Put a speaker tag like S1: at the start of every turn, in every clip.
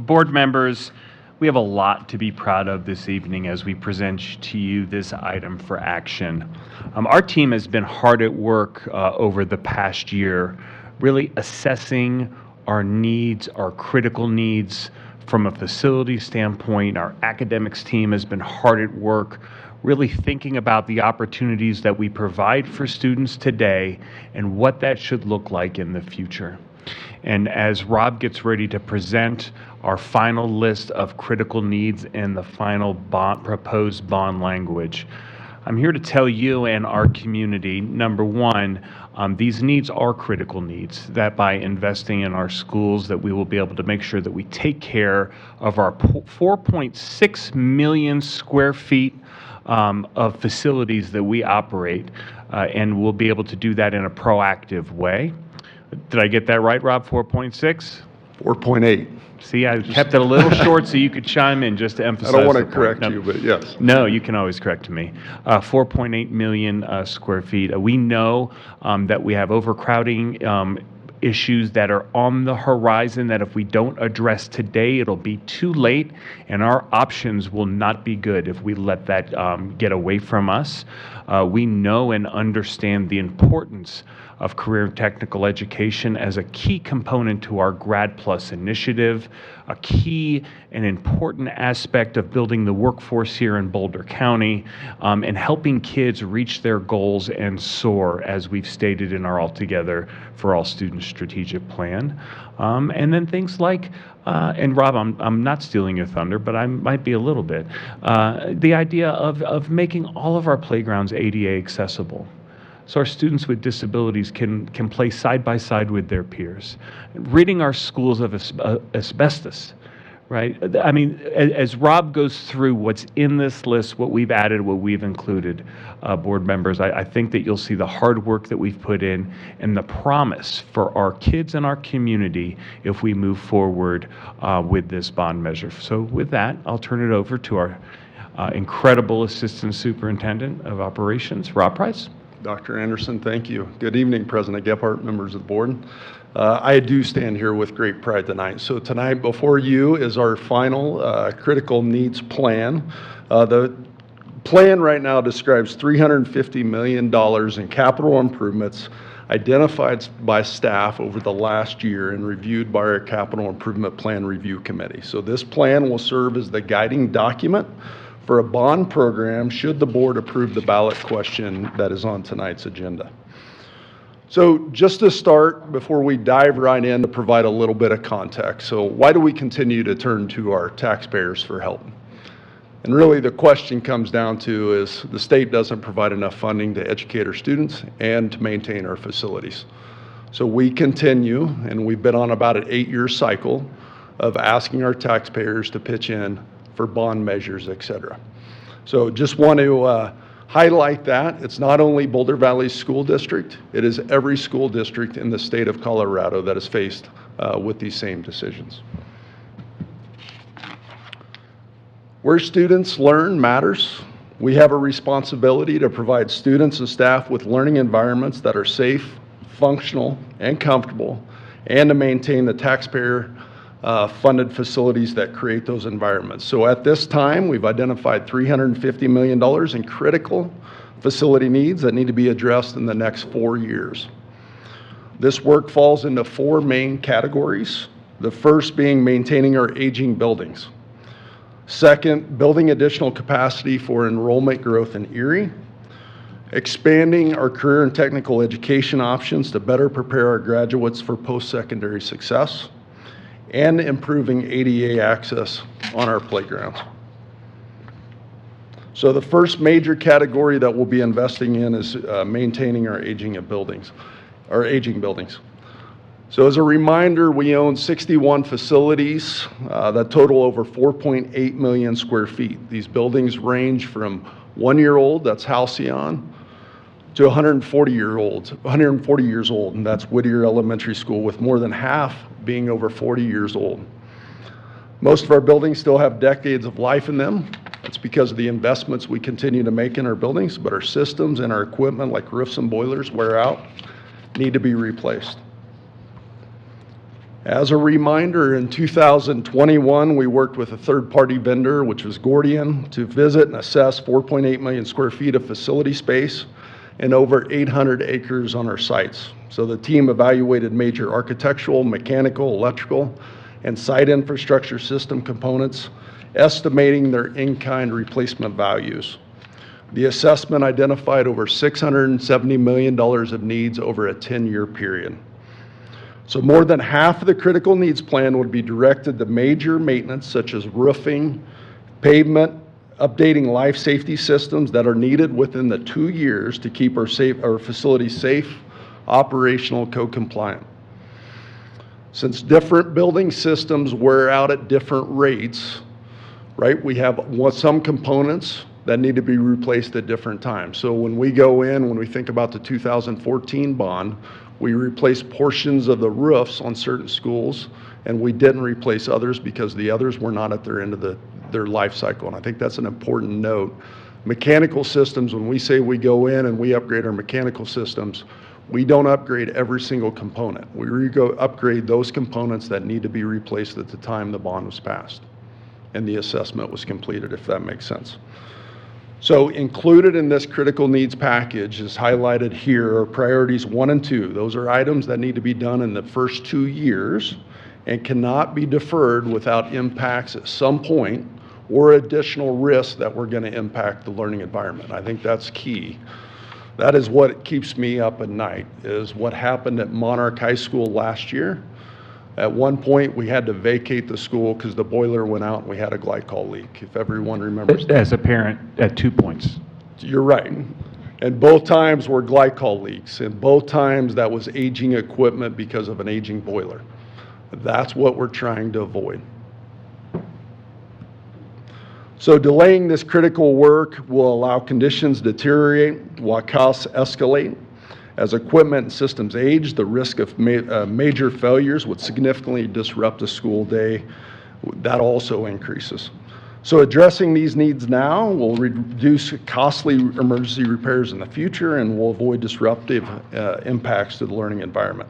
S1: Board members, we have a lot to be proud of this evening as we present to you this item for action. Our team has been hard at work over the past year, really assessing our needs, our critical needs from a facility standpoint. Our academics team has been hard at work, really thinking about the opportunities that we provide for students today and what that should look like in the future. And as Rob gets ready to present our final list of critical needs and the final proposed bond language, I'm here to tell you and our community, number one, these needs are critical needs, that by investing in our schools that we will be able to make sure that we take care of our 4.6 million square feet of facilities that we operate, and we'll be able to do that in a proactive way. Did I get that right, Rob? 4.6?
S2: 4.8.
S1: See, I kept it a little short so you could chime in just to emphasize.
S2: I don't want to correct you, but yes.
S1: No, you can always correct me. 4.8 million square feet. We know that we have overcrowding issues that are on the horizon that if we don't address today, it'll be too late, and our options will not be good if we let that get away from us. We know and understand the importance of career and technical education as a key component to our Grad Plus initiative, a key and important aspect of building the workforce here in Boulder County, and helping kids reach their goals and soar, as we've stated in our All Together for All Students strategic plan. And then things like, and Rob, I'm not stealing your thunder, but I might be a little bit, the idea of making all of our playgrounds ADA accessible, so our students with disabilities can play side by side with their peers. Ridding our schools of asbestos, right? I mean, as Rob goes through what's in this list, what we've added, what we've included, board members, I think that you'll see the hard work that we've put in and the promise for our kids and our community if we move forward with this bond measure. So with that, I'll turn it over to our incredible Assistant Superintendent of Operations, Rob Price.
S2: Dr. Anderson, thank you. Good evening, President Gephardt, members of the board. I do stand here with great pride tonight. So tonight before you is our final critical needs plan. The plan right now describes $350 million in capital improvements identified by staff over the last year and reviewed by our Capital Improvement Plan Review Committee. So this plan will serve as the guiding document for a bond program should the board approve the ballot question that is on tonight's agenda. So just to start, before we dive right in, to provide a little bit of context. So why do we continue to turn to our taxpayers for help? And really the question comes down to is the state doesn't provide enough funding to educate our students and to maintain our facilities. So we continue, and we've been on about an 8-year cycle of asking our taxpayers to pitch in for bond measures, et cetera. So just want to highlight that. It's not only Boulder Valley School District, it is every school district in the state of Colorado that is faced with these same decisions. Where students learn matters. We have a responsibility to provide students and staff with learning environments that are safe, functional, and comfortable, and to maintain the taxpayer funded facilities that create those environments. So at this time, we've identified $350 million in critical facility needs that need to be addressed in the next 4 years. This work falls into 4 main categories. The first being maintaining our aging buildings. Second, building additional capacity for enrollment growth in Erie. Expanding our career and technical education options to better prepare our graduates for post-secondary success. And improving ADA access on our playgrounds. So the first major category that we'll be investing in is maintaining our aging buildings. So as a reminder, we own 61 facilities that total over 4.8 million square feet. These buildings range from 1-year-old, that's Halcyon, to 140 years old, and that's Whittier Elementary School, with more than half being over 40 years old. Most of our buildings still have decades of life in them. That's because of the investments we continue to make in our buildings, but our systems and our equipment, like roofs and boilers, wear out, need to be replaced. As a reminder, in 2021, we worked with a third-party vendor, which was Gordian, to visit and assess 4.8 million square feet of facility space and over 800 acres on our sites. So the team evaluated major architectural, mechanical, electrical, and site infrastructure system components, estimating their in-kind replacement values. The assessment identified over $670 million of needs over a 10-year period. So more than half of the critical needs plan would be directed to major maintenance such as roofing, pavement, updating life safety systems that are needed within the 2 years to keep our facilities safe, operational, code-compliant. Since different building systems wear out at different rates, right, we have some components that need to be replaced at different times. So when we go in, when we think about the 2014 bond, we replaced portions of the roofs on certain schools, and we didn't replace others because the others were not at their end of their life cycle. And I think that's an important note. Mechanical systems, when we say we go in and we upgrade our mechanical systems, we don't upgrade every single component. We upgrade those components that need to be replaced at the time the bond was passed and the assessment was completed, if that makes sense. So included in this critical needs package is highlighted here are priorities 1 and 2. Those are items that need to be done in the first 2 years and cannot be deferred without impacts at some point or additional risks that we're going to impact the learning environment. I think that's key. That is what keeps me up at night, is what happened at Monarch High School last year. At one point, we had to vacate the school because the boiler went out and we had a glycol leak, if everyone remembers that.
S1: As a parent, at 2 points.
S2: You're right. And both times were glycol leaks, and both times that was aging equipment because of an aging boiler. That's what we're trying to avoid. So delaying this critical work will allow conditions to deteriorate while costs escalate. As equipment and systems age, the risk of major failures would significantly disrupt a school day. That also increases. So addressing these needs now will reduce costly emergency repairs in the future and will avoid disruptive impacts to the learning environment.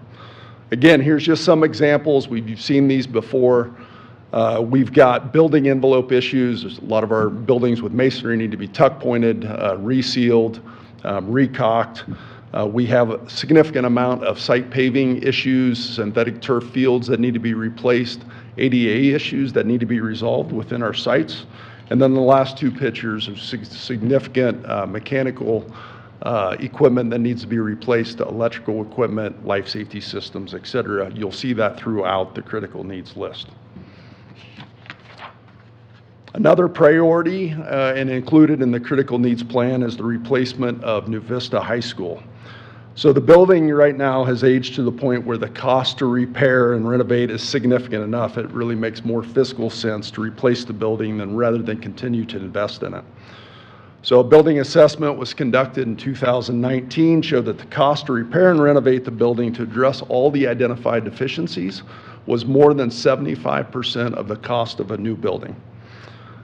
S2: Again, here's just some examples. We've seen these before. We've got building envelope issues. There's a lot of our buildings with masonry need to be tuck pointed, resealed, recocked. We have a significant amount of site paving issues, synthetic turf fields that need to be replaced, ADA issues that need to be resolved within our sites. And then the last 2 pictures of significant mechanical equipment that needs to be replaced, electrical equipment, life safety systems, et cetera. You'll see that throughout the critical needs list. Another priority and included in the critical needs plan is the replacement of New Vista High School. So the building right now has aged to the point where the cost to repair and renovate is significant enough. It really makes more fiscal sense to replace the building rather than continue to invest in it. So a building assessment was conducted in 2019, showed that the cost to repair and renovate the building to address all the identified deficiencies was more than 75% of the cost of a new building.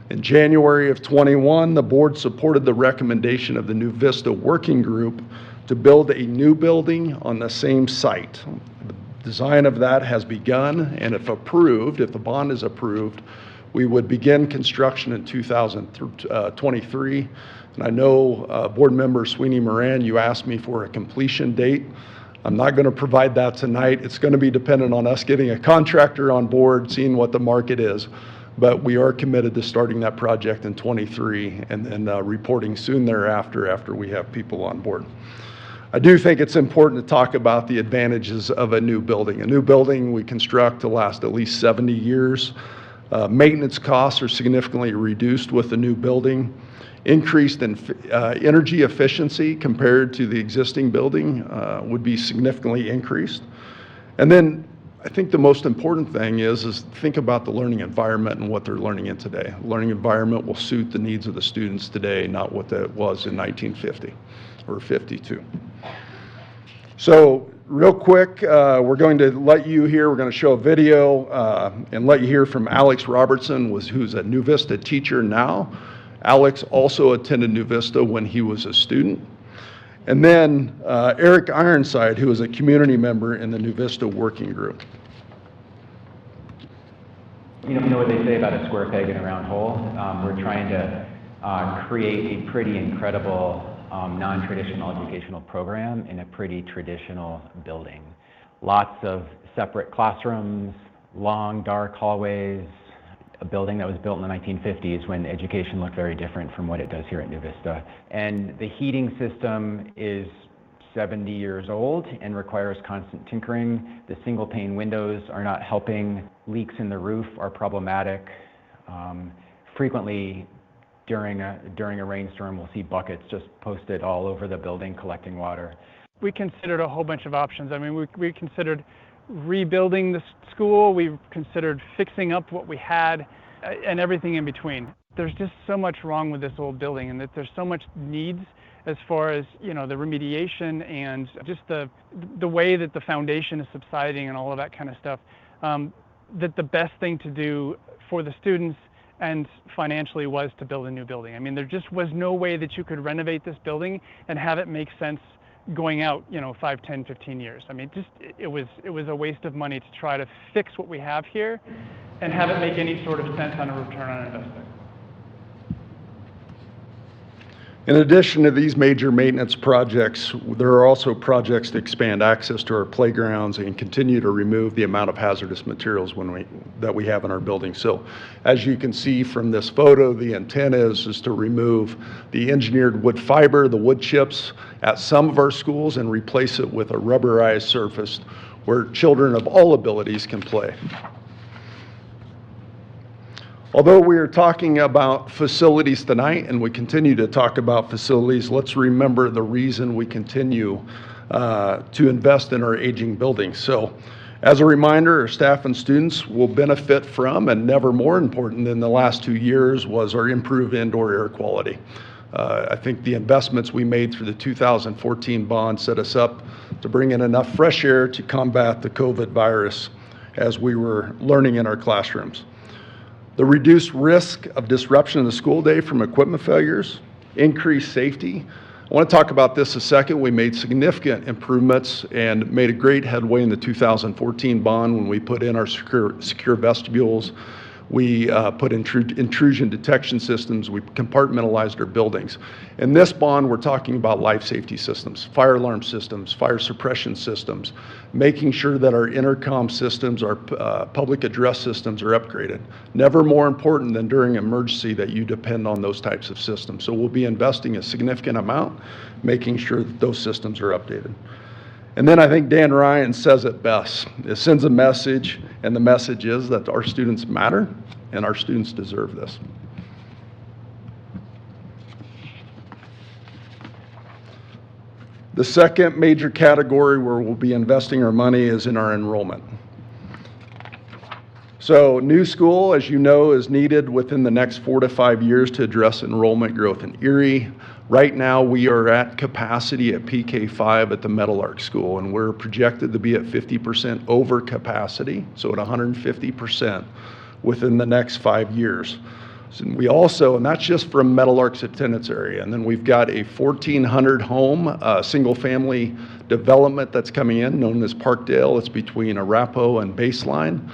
S2: In January of 21, the board supported the recommendation of the New Vista Working Group to build a new building on the same site. The design of that has begun, and if approved, if the bond is approved, we would begin construction in 2023. And I know board member Sweeney Moran, you asked me for a completion date. I'm not going to provide that tonight. It's going to be dependent on us getting a contractor on board, seeing what the market is. But we are committed to starting that project in 23 and then reporting soon thereafter after we have people on board. I do think it's important to talk about the advantages of a new building. A new building we construct to last at least 70 years. Maintenance costs are significantly reduced with the new building. Increased in energy efficiency compared to the existing building would be significantly increased. And then I think the most important thing is think about the learning environment and what they're learning in today. The learning environment will suit the needs of the students today, not what that was in 1950 or 52. So real quick, we're going to let you hear, we're going to show a video and let you hear from Alex Robertson, who's a New Vista teacher now. Alex also attended New Vista when he was a student. And then Eric Ironside, who is a community member in the New Vista Working Group.
S3: You know what they say about a square peg in a round hole? We're trying to create a pretty incredible non-traditional educational program in a pretty traditional building. Lots of separate classrooms, long, dark hallways, a building that was built in the 1950s when education looked very different from what it does here at New Vista. And the heating system is 70 years old and requires constant tinkering. The single pane windows are not helping. Leaks in the roof are problematic. Frequently during a rainstorm, we'll see buckets just posted all over the building collecting water.
S4: We considered a whole bunch of options. I mean, we considered rebuilding the school, we considered fixing up what we had, and everything in between. There's just so much wrong with this old building, and that there's so much needs as far as, you know, the remediation and just the way that the foundation is subsiding and all of that kind of stuff, that the best thing to do for the students and financially was to build a new building. I mean, there just was no way that you could renovate this building and have it make sense going out, you know, 5, 10, 15 years. I mean, it was a waste of money to try to fix what we have here and have it make any sort of sense on a return on investment.
S2: In addition to these major maintenance projects, there are also projects to expand access to our playgrounds and continue to remove the amount of hazardous materials that we have in our building. So as you can see from this photo, the intent is to remove the engineered wood fiber, the wood chips at some of our schools and replace it with a rubberized surface where children of all abilities can play. Although we are talking about facilities tonight, and we continue to talk about facilities, let's remember the reason we continue to invest in our aging buildings. So, as a reminder, our staff and students will benefit from, and never more important than the last 2 years, was our improved indoor air quality. I think the investments we made through the 2014 bond set us up to bring in enough fresh air to combat the COVID virus as we were learning in our classrooms. The reduced risk of disruption in the school day from equipment failures, increased safety. I want to talk about this a second. We made significant improvements and made a great headway in the 2014 bond when we put in our secure vestibules. We put intrusion detection systems. We compartmentalized our buildings. In this bond, we're talking about life safety systems, fire alarm systems, fire suppression systems, making sure that our intercom systems, our public address systems are upgraded. Never more important than during emergency that you depend on those types of systems. So we'll be investing a significant amount, making sure that those systems are updated. And then I think Dan Ryan says it best. It sends a message, and the message is that our students matter, and our students deserve this. The second major category where we'll be investing our money is in our enrollment. So new school, as you know, is needed within the next 4 to 5 years to address enrollment growth in Erie. Right now, we are at capacity at PK5 at the Meadowlark School, and we're projected to be at 50% over capacity, so at 150% within the next 5 years. So we also, and that's just from Meadowlark's attendance area, and then we've got a 1,400 home single-family development that's coming in, known as Parkdale. It's between Arapahoe and Baseline.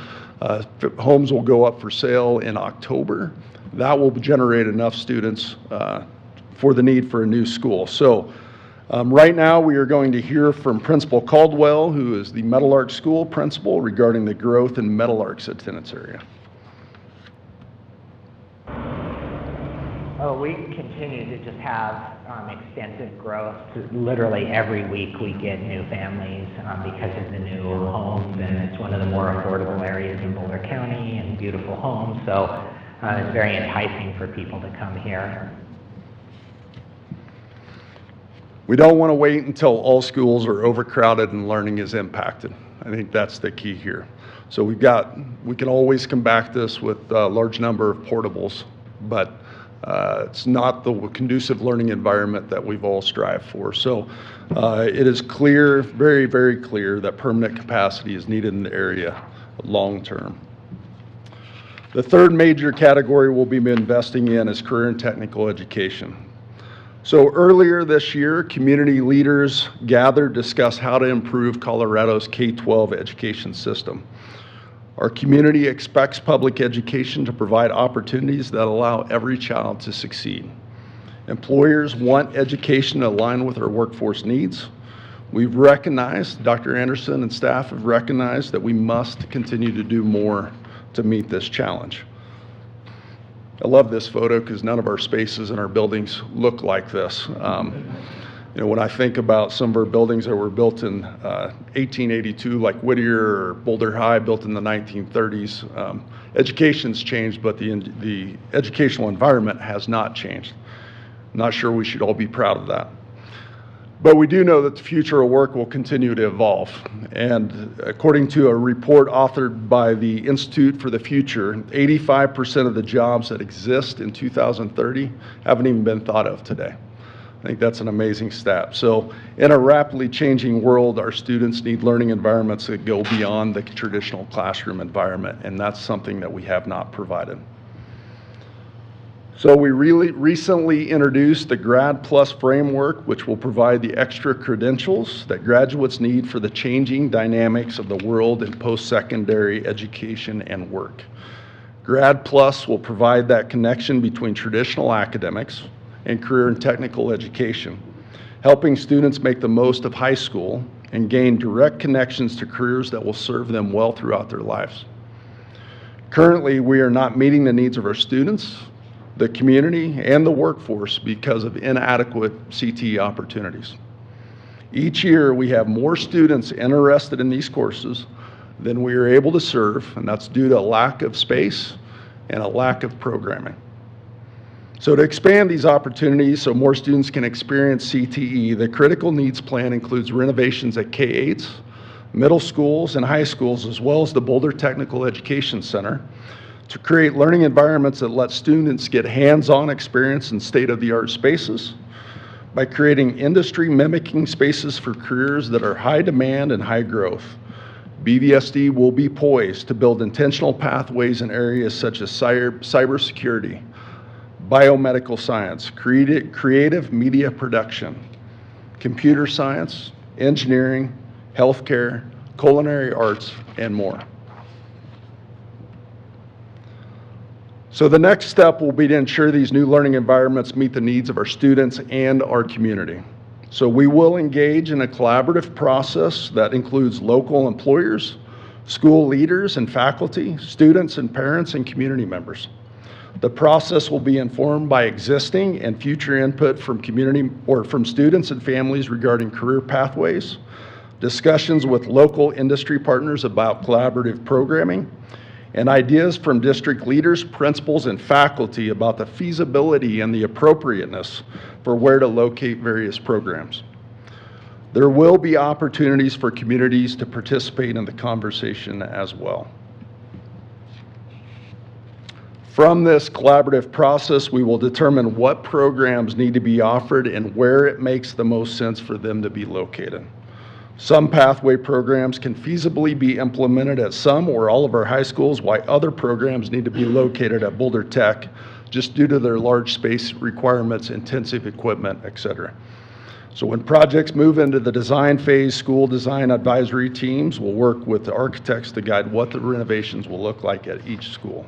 S2: Homes will go up for sale in October. That will generate enough students for the need for a new school. So right now we are going to hear from Principal Caldwell, who is the Meadowlark School principal, regarding the growth in Meadowlark's attendance area.
S5: Oh, we continue to just have extensive growth. Literally every week we get new families because of the new homes, and it's one of the more affordable areas in Boulder County and beautiful homes. So it's very enticing for people to come here.
S2: We don't want to wait until all schools are overcrowded and learning is impacted. I think that's the key here. So we can always combat this with a large number of portables, but it's not the conducive learning environment that we've all strived for. So it is clear, very, very clear, that permanent capacity is needed in the area long term. The third major category we'll be investing in is career and technical education. So earlier this year, community leaders gathered to discuss how to improve Colorado's K-12 education system. Our community expects public education to provide opportunities that allow every child to succeed. Employers want education aligned with our workforce needs. We've recognized, Dr. Anderson and staff have recognized that we must continue to do more to meet this challenge. I love this photo because none of our spaces in our buildings look like this. When I think about some of our buildings that were built in 1882, like Whittier or Boulder High, built in the 1930s, education's changed, but the educational environment has not changed. Not sure we should all be proud of that. But we do know that the future of work will continue to evolve. And according to a report authored by the Institute for the Future, 85% of the jobs that exist in 2030 haven't even been thought of today. I think that's an amazing stat. So in a rapidly changing world, our students need learning environments that go beyond the traditional classroom environment, and that's something that we have not provided. So we recently introduced the Grad Plus framework, which will provide the extra credentials that graduates need for the changing dynamics of the world in post-secondary education and work. Grad Plus will provide that connection between traditional academics and career and technical education, helping students make the most of high school and gain direct connections to careers that will serve them well throughout their lives. Currently, we are not meeting the needs of our students, the community, and the workforce because of inadequate CTE opportunities. Each year, we have more students interested in these courses than we are able to serve, and that's due to a lack of space and a lack of programming. So to expand these opportunities so more students can experience CTE, the Critical Needs Plan includes renovations at K-8s, middle schools, and high schools, as well as the Boulder Technical Education Center, to create learning environments that let students get hands-on experience in state-of-the-art spaces by creating industry-mimicking spaces for careers that are high demand and high growth. BVSD will be poised to build intentional pathways in areas such as cybersecurity, biomedical science, creative media production, computer science, engineering, healthcare, culinary arts, and more. So the next step will be to ensure these new learning environments meet the needs of our students and our community. So we will engage in a collaborative process that includes local employers, school leaders and faculty, students and parents, and community members. The process will be informed by existing and future input from community or from students and families regarding career pathways, discussions with local industry partners about collaborative programming, and ideas from district leaders, principals, and faculty about the feasibility and the appropriateness for where to locate various programs. There will be opportunities for communities to participate in the conversation as well. From this collaborative process, we will determine what programs need to be offered and where it makes the most sense for them to be located. Some pathway programs can feasibly be implemented at some or all of our high schools, while other programs need to be located at Boulder Tech just due to their large space requirements, intensive equipment, etc. So when projects move into the design phase, school design advisory teams will work with the architects to guide what the renovations will look like at each school.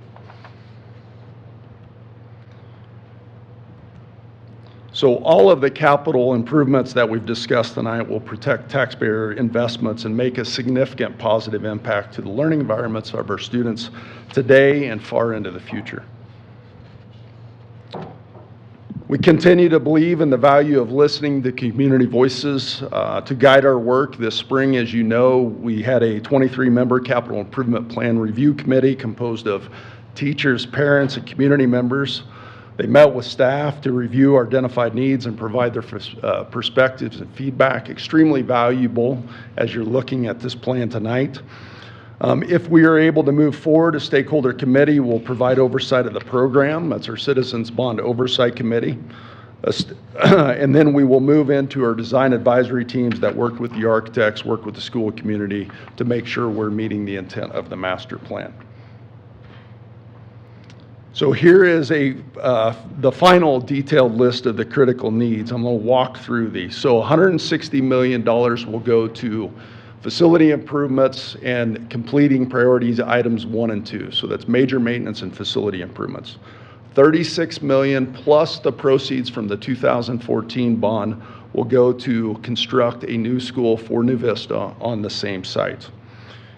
S2: So all of the capital improvements that we've discussed tonight will protect taxpayer investments and make a significant positive impact to the learning environments of our students today and far into the future. We continue to believe in the value of listening to community voices to guide our work. This spring, as you know, we had a 23-member capital improvement plan review committee composed of teachers, parents, and community members. They met with staff to review our identified needs and provide their perspectives and feedback. Extremely valuable as you're looking at this plan tonight. If we are able to move forward, a stakeholder committee will provide oversight of the program. That's our Citizens Bond Oversight Committee. And then we will move into our design advisory teams that work with the architects, work with the school community to make sure we're meeting the intent of the master plan. So here is the final detailed list of the critical needs. I'm going to walk through these. So $160 million will go to Facility improvements and completing priorities items 1 and 2. So that's major maintenance and facility improvements. $36 million plus the proceeds from the 2014 bond will go to construct a new school for New Vista on the same site.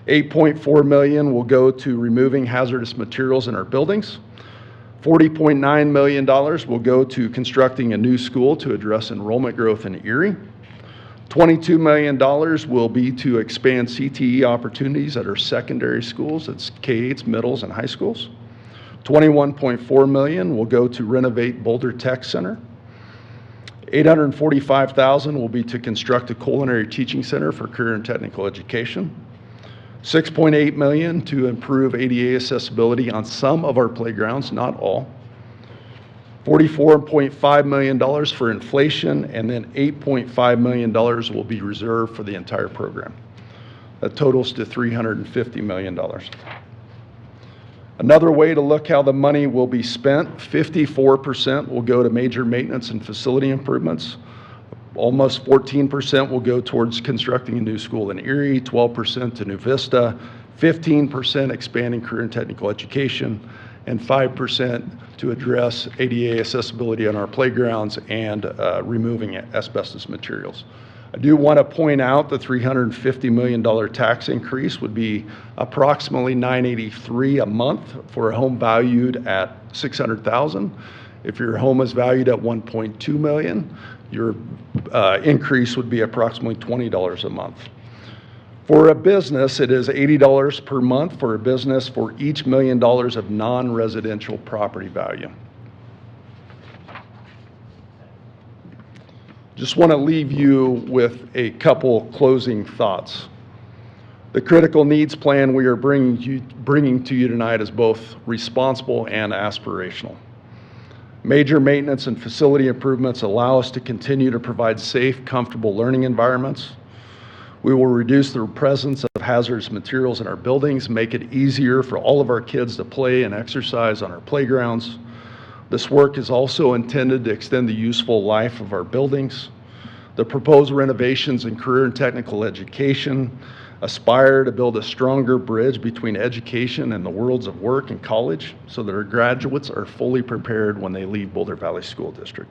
S2: $8.4 million will go to removing hazardous materials in our buildings. $40.9 million will go to constructing a new school to address enrollment growth in Erie. $22 million will be to expand CTE opportunities at our secondary schools, that's K-8s, middles, and high schools. $21.4 million will go to renovate Boulder Tech Center. $845,000 will be to construct a culinary teaching center for career and technical education. $6.8 million to improve ADA accessibility on some of our playgrounds, not all. $44.5 million for inflation, and then $8.5 million will be reserved for the entire program. That totals to $350 million. Another way to look how the money will be spent, 54% will go to major maintenance and facility improvements. Almost 14% will go towards constructing a new school in Erie, 12% to New Vista, 15% expanding career and technical education, and 5% to address ADA accessibility on our playgrounds and removing asbestos materials. I do want to point out the $350 million tax increase would be approximately $983 a month for a home valued at $600,000. If your home is valued at $1.2 million, your increase would be approximately $20 a month. For a business, it is $80 per month for a business for each $1 million of non-residential property value. Just want to leave you with a couple closing thoughts. The critical needs plan we are bringing to you tonight is both responsible and aspirational. Major maintenance and facility improvements allow us to continue to provide safe, comfortable learning environments. We will reduce the presence of hazardous materials in our buildings, make it easier for all of our kids to play and exercise on our playgrounds. This work is also intended to extend the useful life of our buildings. The proposed renovations in career and technical education aspire to build a stronger bridge between education and the worlds of work and college so that our graduates are fully prepared when they leave Boulder Valley School District.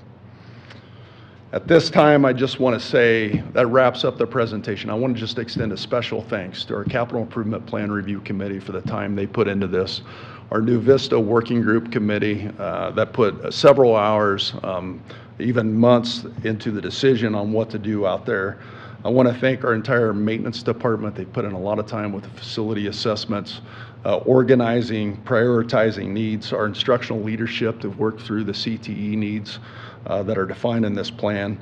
S2: At this time, I just want to say that wraps up the presentation. I want to just extend a special thanks to our Capital Improvement Plan Review Committee for the time they put into this, our New Vista Working Group Committee that put several hours, even months into the decision on what to do out there. I want to thank our entire maintenance department. They put in a lot of time with the facility assessments, organizing, prioritizing needs, our instructional leadership to work through the CTE needs that are defined in this plan.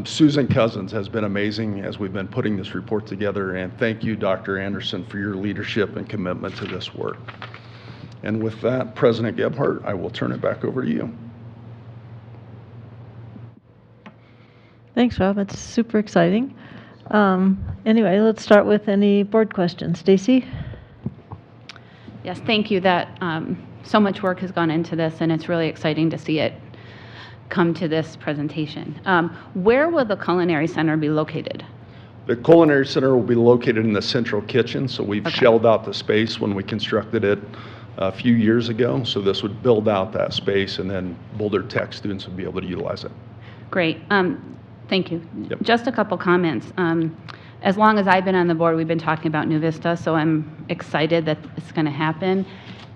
S2: Susan Cousins has been amazing as we've been putting this report together, and thank you, Dr. Anderson, for your leadership and commitment to this work. And with that, President Gebhardt, I will turn it back over to you.
S6: Thanks, Rob. It's super exciting. Anyway, let's start with any board questions. Stacy?
S7: Yes, thank you. So much work has gone into this, and it's really exciting to see it come to this presentation. Where will the Culinary Center be located?
S2: The Culinary Center will be located in the central kitchen, so we've shelled out the space when we constructed it a few years ago. So this would build out that space, and then Boulder Tech students would be able to utilize it.
S7: Great. Thank you.
S2: Yep.
S7: Just a couple comments. As long as I've been on the board, we've been talking about New Vista, so I'm excited that it's going to happen.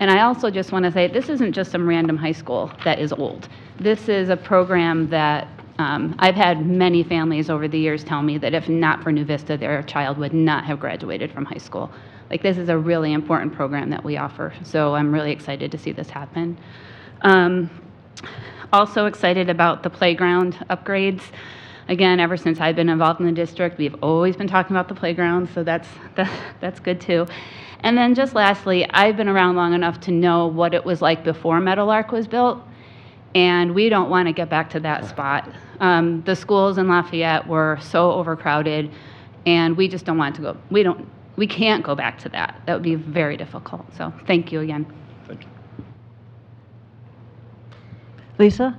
S7: And I also just want to say, this isn't just some random high school that is old. This is a program that I've had many families over the years tell me that if not for New Vista, their child would not have graduated from high school. Like, this is a really important program that we offer, so I'm really excited to see this happen. Also excited about the playground upgrades. Again, ever since I've been involved in the district, we've always been talking about the playground, so that's good too. And then just lastly, I've been around long enough to know what it was like before Meadowlark was built, and we don't want to get back to that spot. The schools in Lafayette were so overcrowded, and we just don't want to go. We can't go back to that. That would be very difficult. So thank you again.
S2: Thank you.
S6: Lisa?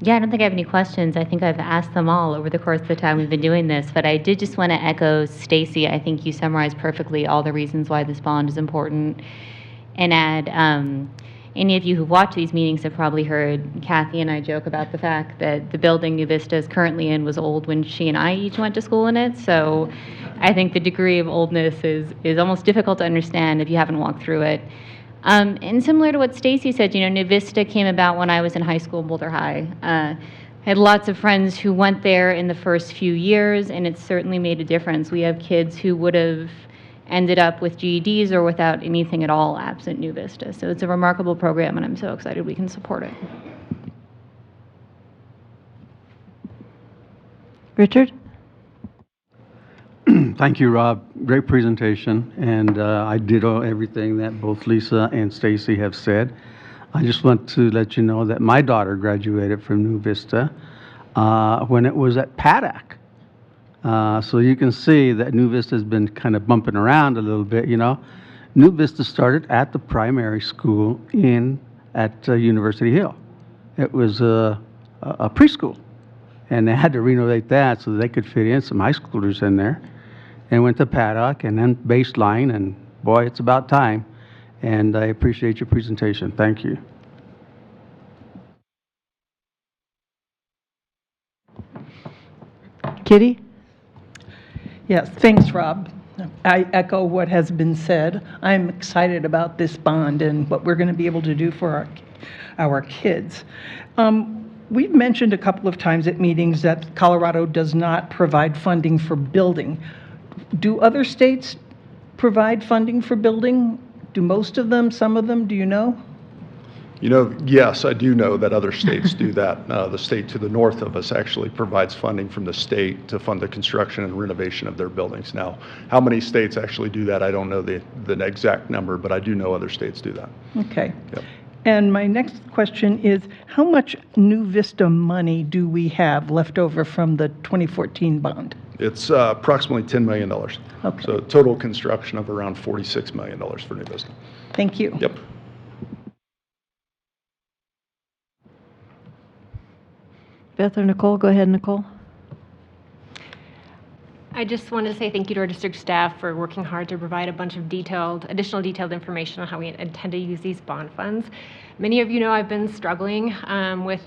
S8: Yeah, I don't think I have any questions. I think I've asked them all over the course of the time we've been doing this, but I did just want to echo Stacy. I think you summarized perfectly all the reasons why this bond is important, and add, any of you who watch these meetings have probably heard Kathy and I joke about the fact that the building New Vista is currently in was old when she and I each went to school in it, so I think the degree of oldness is almost difficult to understand if you haven't walked through it. And similar to what Stacy said, New Vista came about when I was in high school, Boulder High. I had lots of friends who went there in the first few years, and it certainly made a difference. We have kids who would have ended up with GEDs or without anything at all absent New Vista. So it's a remarkable program, and I'm so excited we can support it.
S6: Richard?
S9: Thank you, Rob. Great presentation, and I ditto everything that both Lisa and Stacy have said. I just want to let you know that my daughter graduated from New Vista when it was at Paddock. So you can see that New Vista has been kind of bumping around a little bit, New Vista started at the primary school at University Hill. It was a preschool, and they had to renovate that so they could fit in some high schoolers in there. And went to Paddock and then Baseline, and boy, it's about time. And I appreciate your presentation. Thank you.
S6: Kitty?
S10: Yes, thanks, Rob. I echo what has been said. I'm excited about this bond and what we're going to be able to do for our kids. We've mentioned a couple of times at meetings that Colorado does not provide funding for building. Do other states provide funding for building? Do most of them, some of them, do you know?
S2: Yes, I do know that other states do that. The state to the north of us actually provides funding from the state to fund the construction and renovation of their buildings. Now, how many states actually do that, I don't know the exact number, but I do know other states do that.
S10: Okay.
S2: Yep.
S10: And my next question is, how much New Vista money do we have left over from the 2014 bond?
S2: It's approximately $10 million.
S10: Okay.
S2: So total construction of around $46 million for New Vista.
S10: Thank you.
S2: Yep.
S6: Beth or Nicole? Go ahead, Nicole.
S11: I just wanted to say thank you to our district staff for working hard to provide a bunch of additional detailed information on how we intend to use these bond funds. Many of you know I've been struggling with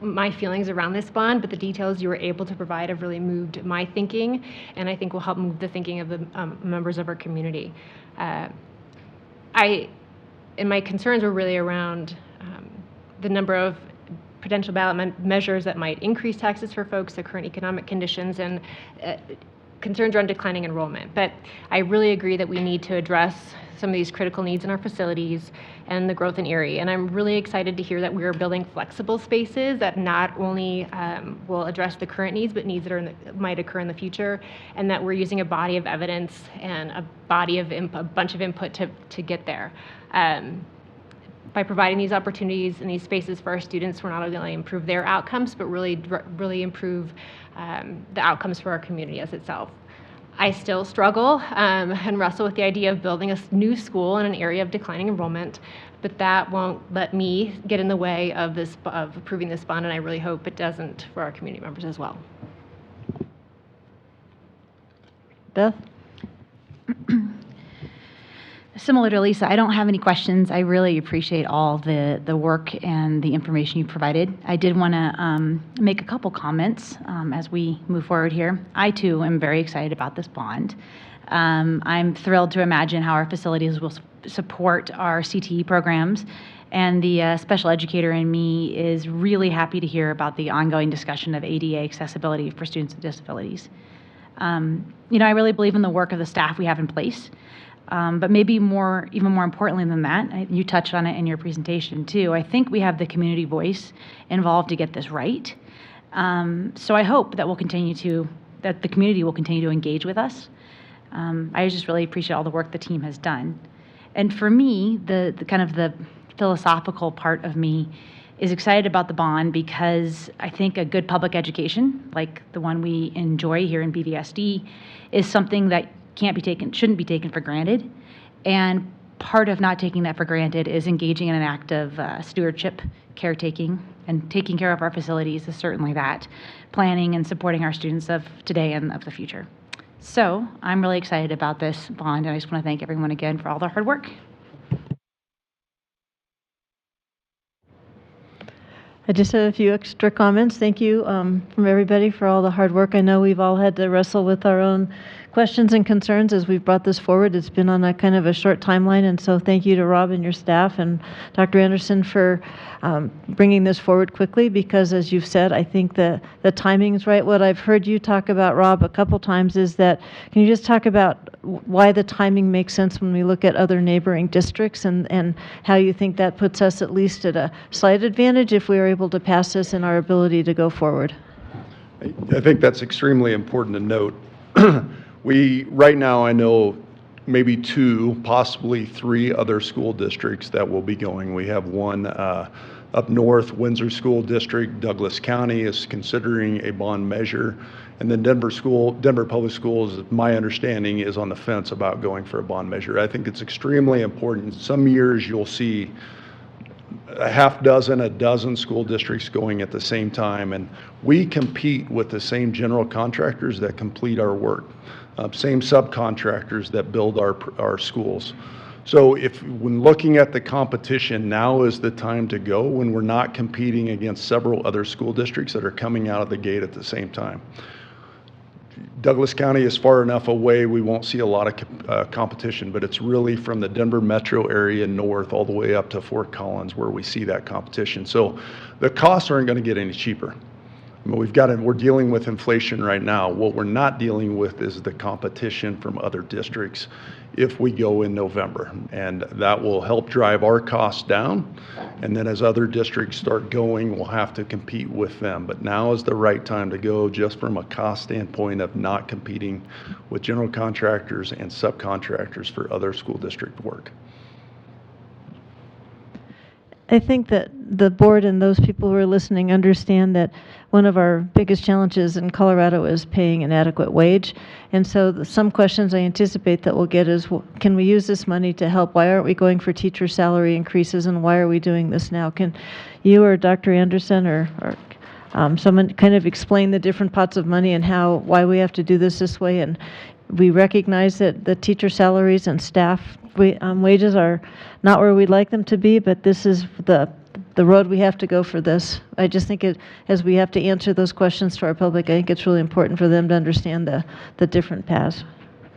S11: my feelings around this bond, but the details you were able to provide have really moved my thinking, and I think will help move the thinking of the members of our community. And my concerns were really around the number of potential ballot measures that might increase taxes for folks, the current economic conditions, and concerns around declining enrollment. But I really agree that we need to address some of these critical needs in our facilities and the growth in Erie. And I'm really excited to hear that we're building flexible spaces that not only will address the current needs, but needs that might occur in the future, and that we're using a body of evidence and a bunch of input to get there. By providing these opportunities and these spaces for our students, we're not only improve their outcomes, but really improve the outcomes for our community as itself. I still struggle and wrestle with the idea of building a new school in an area of declining enrollment, but that won't let me get in the way of approving this bond, and I really hope it doesn't for our community members as well.
S6: Beth?
S12: Similar to Lisa, I don't have any questions. I really appreciate all the work and the information you provided. I did want to make a couple comments as we move forward here. I, too, am very excited about this bond. I'm thrilled to imagine how our facilities will support our CTE programs, and the special educator in me is really happy to hear about the ongoing discussion of ADA accessibility for students with disabilities. I really believe in the work of the staff we have in place. But maybe even more importantly than that, you touched on it in your presentation too, I think we have the community voice involved to get this right. So I hope that that the community will continue to engage with us. I just really appreciate all the work the team has done. And for me, the kind of the philosophical part of me is excited about the bond because I think a good public education, like the one we enjoy here in BVSD, is something that shouldn't be taken for granted. And part of not taking that for granted is engaging in an act of stewardship, caretaking, and taking care of our facilities is certainly that. Planning and supporting our students of today and of the future. So I'm really excited about this bond, and I just want to thank everyone again for all their hard work.
S6: I just have a few extra comments. Thank you from everybody for all the hard work. I know we've all had to wrestle with our own questions and concerns as we've brought this forward. It's been on a kind of a short timeline, and so thank you to Rob and your staff and Dr. Anderson for bringing this forward quickly, because as you've said, I think the timing is right. What I've heard you talk about, Rob, a couple times is that, can you just talk about why the timing makes sense when we look at other neighboring districts, and how you think that puts us at least at a slight advantage if we are able to pass this in our ability to go forward?
S2: I think that's extremely important to note. Right now, I know maybe 2, possibly 3 other school districts that will be going. We have one up north, Windsor School District. Douglas County is considering a bond measure. And then Denver Public Schools, my understanding, is on the fence about going for a bond measure. I think it's extremely important. Some years you'll see a half dozen, a dozen school districts going at the same time, and we compete with the same general contractors that complete our work, same subcontractors that build our schools. So when looking at the competition, now is the time to go, when we're not competing against several other school districts that are coming out of the gate at the same time. Douglas County is far enough away, we won't see a lot of competition, but it's really from the Denver metro area north all the way up to Fort Collins where we see that competition. So the costs aren't going to get any cheaper. I mean, we're dealing with inflation right now. What we're not dealing with is the competition from other districts if we go in November. And that will help drive our costs down. And then as other districts start going, we'll have to compete with them. But now is the right time to go, just from a cost standpoint of not competing with general contractors and subcontractors for other school district work.
S6: I think that the board and those people who are listening understand that one of our biggest challenges in Colorado is paying an adequate wage. And so some questions I anticipate that we'll get is, well, can we use this money to help? Why aren't we going for teacher salary increases, and why are we doing this now? Can you or Dr. Anderson or someone kind of explain the different pots of money and why we have to do this way? And we recognize that the teacher salaries and staff wages are not where we'd like them to be, but this is the road we have to go for this. I just think as we have to answer those questions to our public, I think it's really important for them to understand the different paths.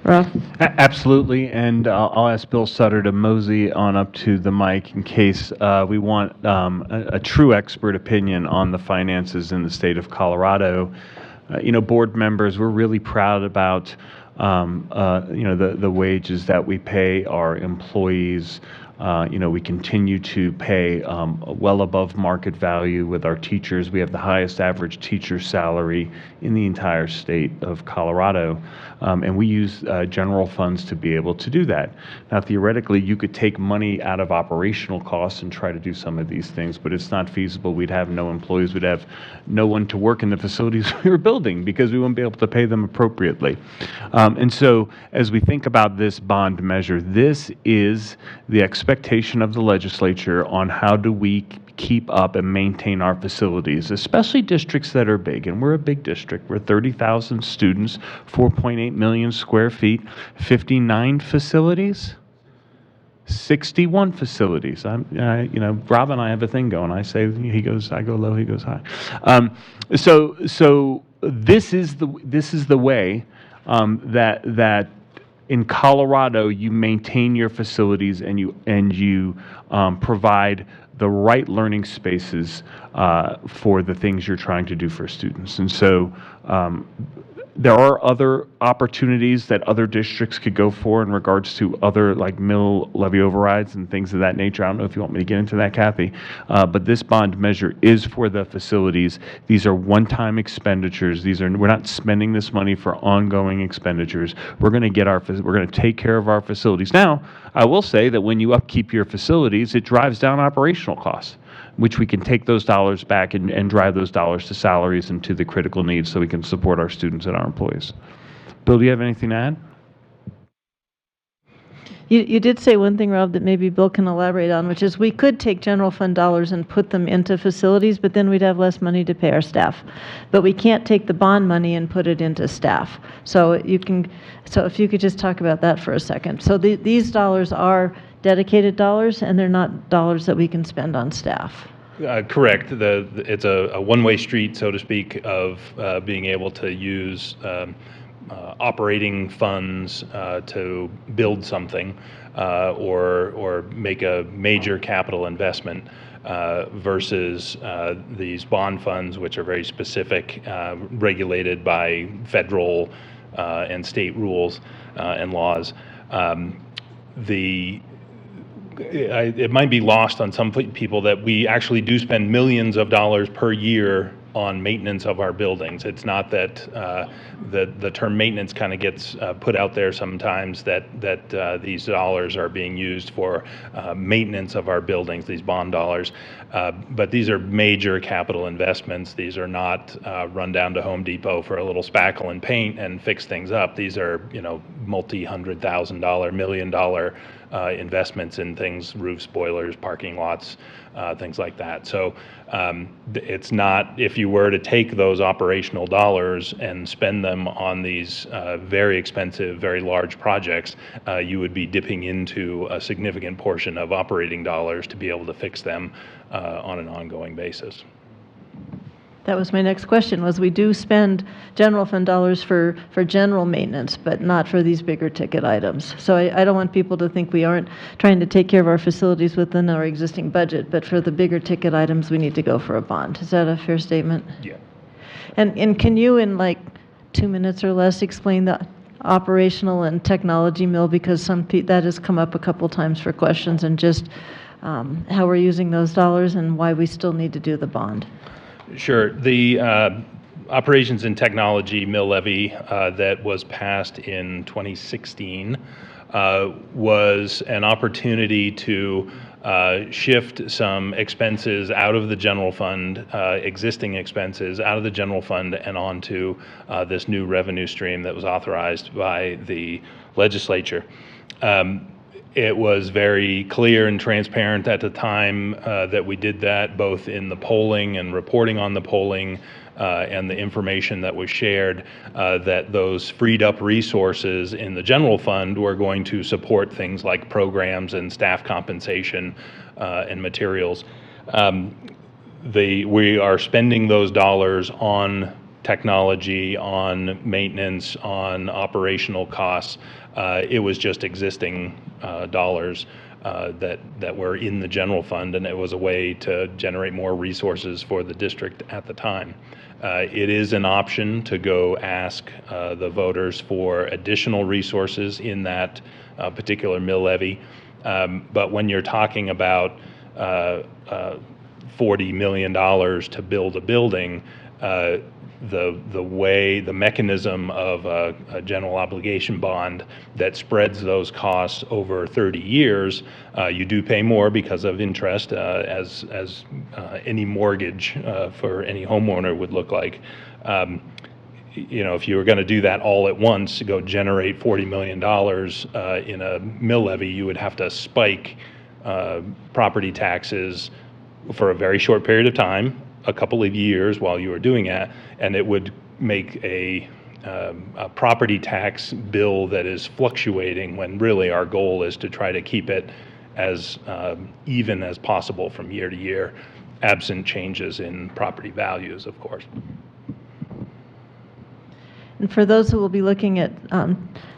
S6: Rob?
S1: Absolutely, and I'll ask Bill Sutter to mosey on up to the mic in case we want a true expert opinion on the finances in the state of Colorado. Board members, we're really proud about the wages that we pay our employees. We continue to pay well above market value with our teachers. We have the highest average teacher salary in the entire state of Colorado, and we use general funds to be able to do that. Now, theoretically, you could take money out of operational costs and try to do some of these things, but it's not feasible. We'd have no employees. We'd have no one to work in the facilities we were building because we wouldn't be able to pay them appropriately. And so as we think about this bond measure, this is the expectation of the legislature on how do we keep up and maintain our facilities, especially districts that are big. And we're a big district. We're 30,000 students, 4.8 million square feet, 59 facilities, 61 facilities. Rob and I have a thing going. I say he goes, I go low, he goes high. So this is the way that in Colorado you maintain your facilities and you provide the right learning spaces for the things you're trying to do for students. And so there are other opportunities that other districts could go for in regards to other like mill levy overrides and things of that nature. I don't know if you want me to get into that, Kathy, but this bond measure is for the facilities. These are one-time expenditures. We're not spending this money for ongoing expenditures. We're going to take care of our facilities. Now, I will say that when you upkeep your facilities, it drives down operational costs, which we can take those dollars back and drive those dollars to salaries and to the critical needs so we can support our students and our employees. Bill, do you have anything to add?
S6: You did say one thing, Rob, that maybe Bill can elaborate on, which is we could take general fund dollars and put them into facilities, but then we'd have less money to pay our staff. But we can't take the bond money and put it into staff. So if you could just talk about that for a second. So these dollars are dedicated dollars, and they're not dollars that we can spend on staff.
S13: Correct. It's a one-way street, so to speak, of being able to use operating funds to build something or make a major capital investment versus these bond funds, which are very specific, regulated by federal and state rules and laws. It might be lost on some people that we actually do spend millions of dollars per year on maintenance of our buildings. It's not that the term maintenance kind of gets put out there sometimes that these dollars are being used for maintenance of our buildings, these bond dollars. But these are major capital investments. These are not run down to Home Depot for a little spackle and paint and fix things up. These are, multi-$100,000, $1 million investments in things, roofs, boilers, parking lots, things like that. So it's not, if you were to take those operational dollars and spend them on these very expensive, very large projects, you would be dipping into a significant portion of operating dollars to be able to fix them on an ongoing basis.
S6: That was my next question, was we do spend general fund dollars for general maintenance, but not for these bigger ticket items. So I don't want people to think we aren't trying to take care of our facilities within our existing budget, but for the bigger ticket items, we need to go for a bond. Is that a fair statement?
S13: Yeah.
S6: And can you, in like 2 minutes or less, explain the operational and technology mill, because that has come up a couple times for questions, and just how we're using those dollars and why we still need to do the bond?
S13: Sure. The operations and technology mill levy that was passed in 2016 was an opportunity to shift some expenses out of the general fund, existing expenses out of the general fund and onto this new revenue stream that was authorized by the legislature. It was very clear and transparent at the time that we did that, both in the polling and reporting on the polling and the information that was shared, that those freed up resources in the general fund were going to support things like programs and staff compensation and materials. We are spending those dollars on technology, on maintenance, on operational costs. It was just existing dollars that were in the general fund, and it was a way to generate more resources for the district at the time. It is an option to go ask the voters for additional resources in that particular mill levy, but when you're talking about $40 million to build a building, the mechanism of a general obligation bond that spreads those costs over 30 years, you do pay more because of interest, as any mortgage for any homeowner would look like. If you were going to do that all at once, to go generate $40 million in a mill levy, you would have to spike property taxes for a very short period of time, a couple of years while you were doing that, and it would make a property tax bill that is fluctuating, when really our goal is to try to keep it as even as possible from year to year, absent changes in property values, of course.
S6: And for those who will be looking at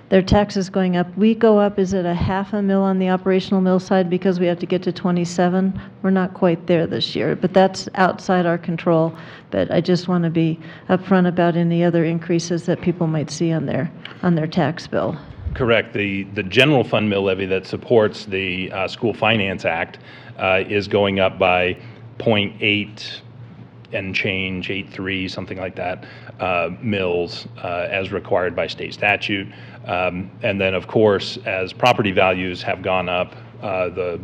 S6: their taxes going up, we go up, is it a $0.5 on the operational mill side because we have to get to 27? We're not quite there this year, but that's outside our control. But I just want to be upfront about any other increases that people might see on their tax bill.
S13: Correct. The general fund mill levy that supports the School Finance Act is going up by 0.8 and change, 8.3, something like that, mills as required by state statute. And then, of course, as property values have gone up, the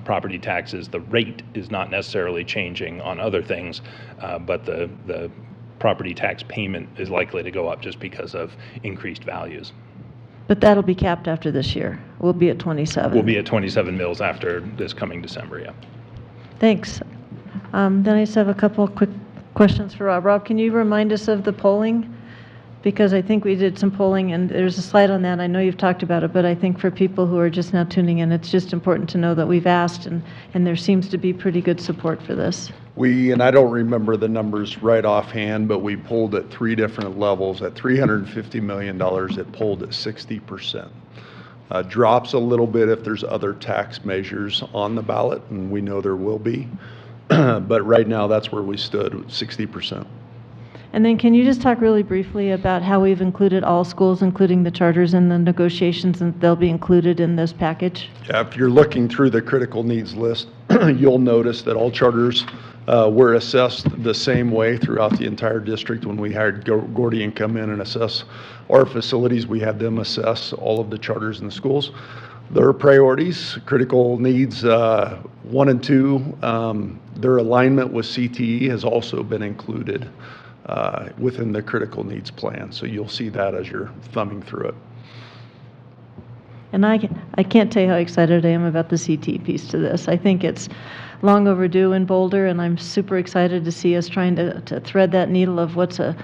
S13: property taxes, the rate is not necessarily changing on other things, but the property tax payment is likely to go up just because of increased values.
S6: But that'll be capped after this year. We'll be at 27.
S13: We'll be at 27 mills after this coming December, yeah.
S6: Thanks. Then I just have a couple of quick questions for Rob. Rob, can you remind us of the polling? Because I think we did some polling, and there's a slide on that. I know you've talked about it, but I think for people who are just now tuning in, it's just important to know that we've asked, and there seems to be pretty good support for this.
S2: And I don't remember the numbers right offhand, but we polled at 3 different levels. At $350 million, it polled at 60%. Drops a little bit if there's other tax measures on the ballot, and we know there will be. But right now, that's where we stood, 60%.
S6: And then can you just talk really briefly about how we've included all schools, including the charters, in the negotiations, and they'll be included in this package?
S2: Yeah, if you're looking through the critical needs list, you'll notice that all charters were assessed the same way throughout the entire district. When we hired Gordian come in and assess our facilities, we had them assess all of the charters in the schools. Their priorities, critical needs 1 and 2, their alignment with CTE has also been included within the critical needs plan. So you'll see that as you're thumbing through it.
S6: And I can't tell you how excited I am about the CTE piece to this. I think it's long overdue in Boulder, and I'm super excited to see us trying to thread that needle of what's a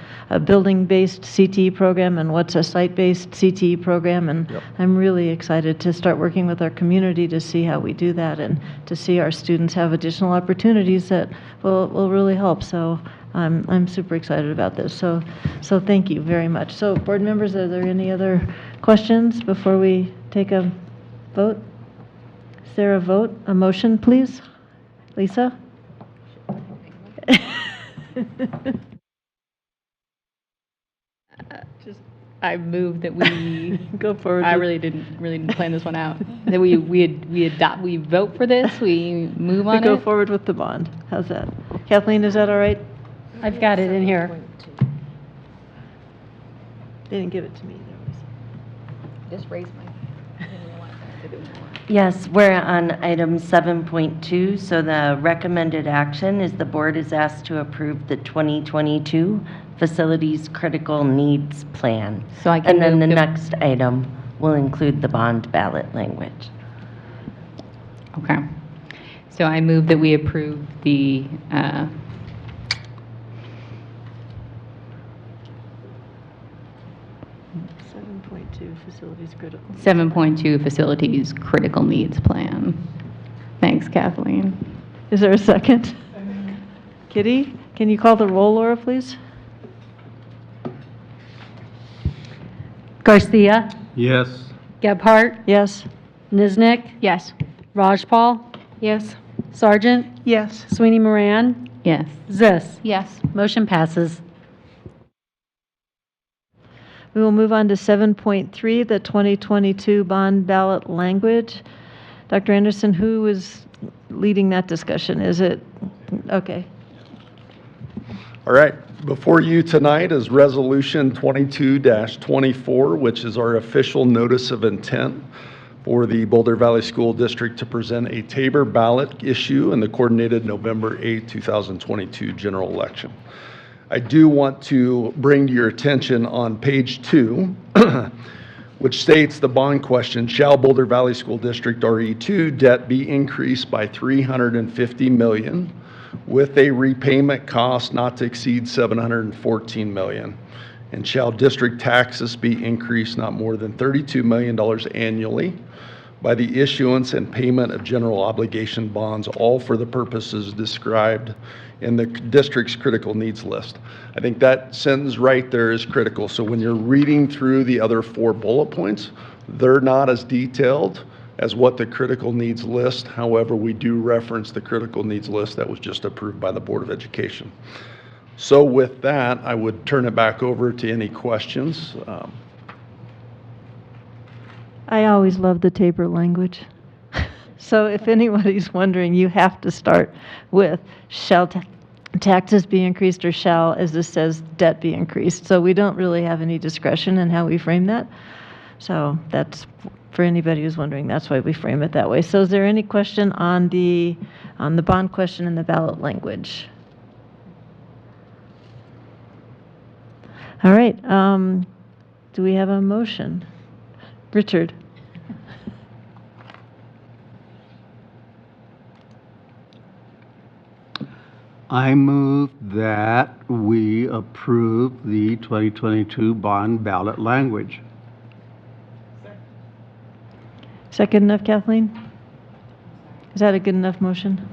S6: building-based CTE program and what's a site-based CTE program. And yep. I'm really excited to start working with our community to see how we do that and to see our students have additional opportunities that will really help. So I'm super excited about this. So thank you very much. So board members, are there any other questions before we take a vote? Is there a vote, a motion, please? Lisa?
S14: I move that we
S6: go forward.
S14: I really didn't plan this one out. That we vote for this. We move on.
S6: We go forward with the bond. How's that, Kathleen? Is that all right?
S15: I've got it in here.
S6: They didn't give it to me.
S14: Just raise my.
S15: Yes, we're on item 7.2. So the recommended action is the board is asked to approve the 2022 Facilities Critical Needs Plan.
S14: So I can
S15: and then the next item will include the bond ballot language.
S14: Okay. So I move that we approve the 7.2 Facilities Critical Needs Plan. Thanks, Kathleen.
S6: Is there a second? Kitty, can you call the roll, Laura, please?
S9: Garcia? Yes.
S15: Gebhardt?
S6: Yes.
S15: Niznik?
S12: Yes.
S15: Rajpal?
S11: Yes.
S15: Sargent?
S10: Yes.
S15: Sweeney Moran?
S14: Yes.
S15: Zis?
S12: Yes.
S15: Motion passes.
S6: We will move on to 7.3, the 2022 bond ballot language. Dr. Anderson, who is leading that discussion? Is it? Okay.
S2: All right. Before you tonight is Resolution 22-24, which is our official notice of intent for the Boulder Valley School District to present a Tabor ballot issue in the coordinated November 8, 2022 general election. I do want to bring to your attention on page 2, which states the bond question, shall Boulder Valley School District RE2 debt be increased by $350 million with a repayment cost not to exceed $714 million? And shall district taxes be increased not more than $32 million annually by the issuance and payment of general obligation bonds, all for the purposes described in the district's critical needs list? I think that sentence right there is critical. So when you're reading through the other 4 bullet points, they're not as detailed as what the critical needs list. However, we do reference the critical needs list that was just approved by the Board of Education. So with that, I would turn it back over to any questions.
S6: I always love the Tabor language. So if anybody's wondering, you have to start with shall taxes be increased or shall, as this says, debt be increased. So we don't really have any discretion in how we frame that. So that's, for anybody who's wondering, that's why we frame it that way. So is there any question on the bond question and the ballot language? All right. Do we have a motion? Richard?
S9: I move that we approve the 2022 bond ballot language.
S6: Is that good enough, Kathleen? Is that a good enough motion?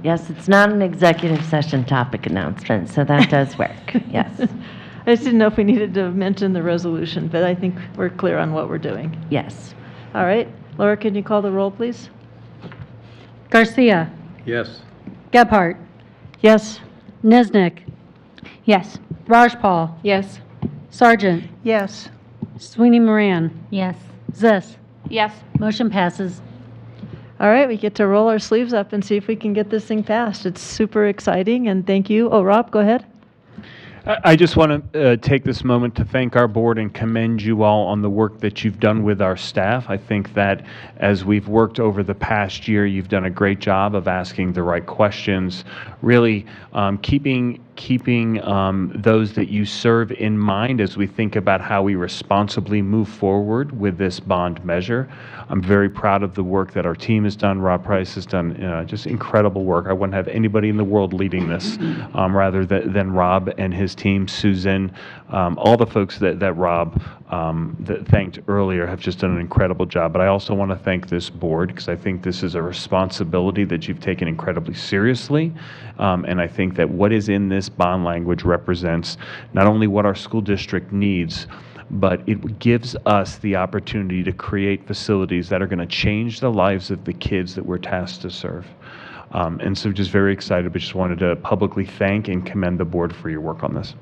S15: Yes, it's not an executive session topic announcement, so that does work. Yes.
S6: I just didn't know if we needed to mention the resolution, but I think we're clear on what we're doing.
S15: Yes.
S6: All right. Laura, can you call the roll, please?
S16: Garcia,
S9: Yes.
S16: Gebhardt,
S6: Yes.
S16: Niznik,
S12: Yes.
S16: Rajpal,
S11: Yes.
S16: Sargent,
S10: Yes.
S16: Sweeney Moran,
S8: Yes.
S16: Zis.
S7: Yes.
S16: Motion passes.
S6: All right, we get to roll our sleeves up and see if we can get this thing passed. It's super exciting, and thank you. Oh, Rob, go ahead.
S1: I just want to take this moment to thank our board and commend you all on the work that you've done with our staff. I think that as we've worked over the past year, you've done a great job of asking the right questions, really keeping those that you serve in mind as we think about how we responsibly move forward with this bond measure. I'm very proud of the work that our team has done. Rob Price has done just incredible work. I wouldn't have anybody in the world leading this rather than Rob and his team, Susan, all the folks that Rob that thanked earlier have just done an incredible job. But I also want to thank this board because I think this is a responsibility that you've taken incredibly seriously. And I think that what is in this bond language represents not only what our school district needs, but it gives us the opportunity to create facilities that are going to change the lives of the kids that we're tasked to serve. And so just very excited, but just wanted to publicly thank and commend the board for your work on this.